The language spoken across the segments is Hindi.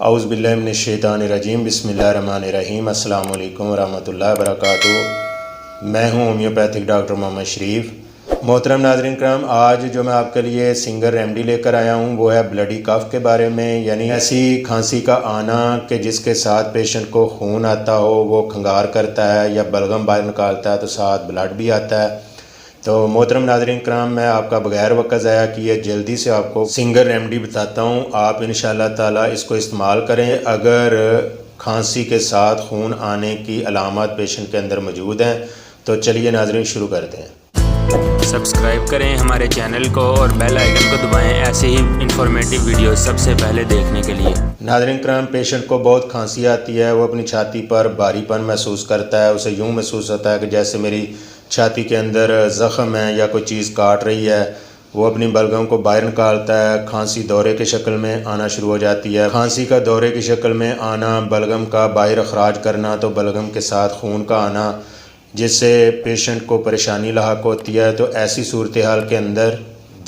औज़ुबिल्लाहिमिनश्शैतानिर्रजीम बिस्मिल्लाहिर्रहमानिर्रहीम अस्सलामु अलैकुम वरहमतुल्लाहि वबरकातुहू। मैं हूँ होम्योपैथिक डॉक्टर मोहम्मद शरीफ। मोहतरम नाज़रीन करम, आज जो मैं आपके लिए सिंगल रेमेडी लेकर आया हूँ वो है ब्लडी कफ के बारे में, यानी ऐसी खांसी का आना कि जिसके साथ पेशेंट को खून आता हो, वो खंगार करता है या बलगम बाहर निकालता है तो साथ ब्लड भी आता है। तो मोहतरम नाज़रीन कराम, मैं आपका बगैर वक्त ज़ाया किए जल्दी से आपको सिंगल रेमेडी बताता हूँ। आप इंशाअल्लाह ताला इसको इस्तेमाल करें। अगर खांसी के साथ खून आने की अलामत पेशेंट के अंदर मौजूद हैं तो चलिए नाज़रीन शुरू करते हैं। सब्सक्राइब करें हमारे चैनल को और बेल आइकन को दबाएं ऐसे ही इंफॉर्मेटिव वीडियो सबसे पहले देखने के लिए। नाज़रीन कराम, पेशेंट को बहुत खांसी आती है, वो अपनी छाती पर भारीपन महसूस करता है। उसे यूँ महसूस होता है कि जैसे मेरी छाती के अंदर ज़ख़म है या कोई चीज़ काट रही है। वो अपनी बलगम को बाहर निकालता है। खांसी दौरे की शक्ल में आना शुरू हो जाती है। खांसी का दौरे की शक्ल में आना, बलगम का बाहर अखराज करना, तो बलगम के साथ खून का आना, जिससे पेशेंट को परेशानी लाहक होती है। तो ऐसी सूरत हाल के अंदर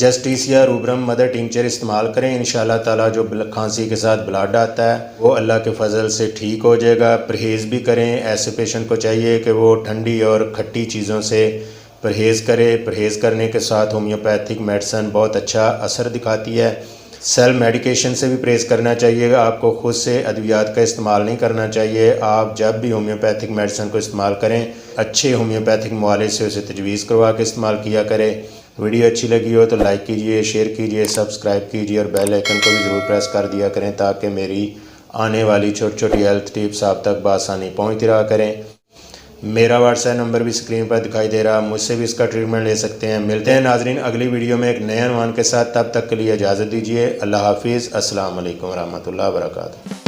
जस्टिसिया रूब्रम मदर टिंचर इस्तेमाल करें। इंशाअल्लाह ताला जो खांसी के साथ ब्लड आता है वो अल्लाह के फजल से ठीक हो जाएगा। परहेज़ भी करें। ऐसे पेशेंट को चाहिए कि वो ठंडी और खट्टी चीज़ों से परहेज़ करे। परहेज़ करने के साथ होम्योपैथिक मेडिसिन बहुत अच्छा असर दिखाती है। सेल्फ मेडिकेशन से भी परहेज़ करना चाहिए। आपको खुद से अद्वियात का इस्तेमाल नहीं करना चाहिए। आप जब भी होम्योपैथिक मेडिसिन को इस्तेमाल करें, अच्छे होम्योपैथिक मुआलिज से उसे तजवीज़ करवा के इस्तेमाल किया करें। वीडियो अच्छी लगी हो तो लाइक कीजिए, शेयर कीजिए, सब्सक्राइब कीजिए और बेल आइकन को भी ज़रूर प्रेस कर दिया करें ताकि मेरी आने वाली छोटी छोटी हेल्थ टिप्स आप तक बआसानी पहुँचती रहा करें। मेरा व्हाट्सएप नंबर भी स्क्रीन पर दिखाई दे रहा, मुझसे भी इसका ट्रीटमेंट ले सकते हैं। मिलते हैं नाजरीन अगली वीडियो में एक नए अनवान के साथ। तब तक के लिए इजाज़त दीजिए। अल्लाह हाफिज़। अस्सलाम वालेकुम रहमतुल्लाहि व बरकातुहू।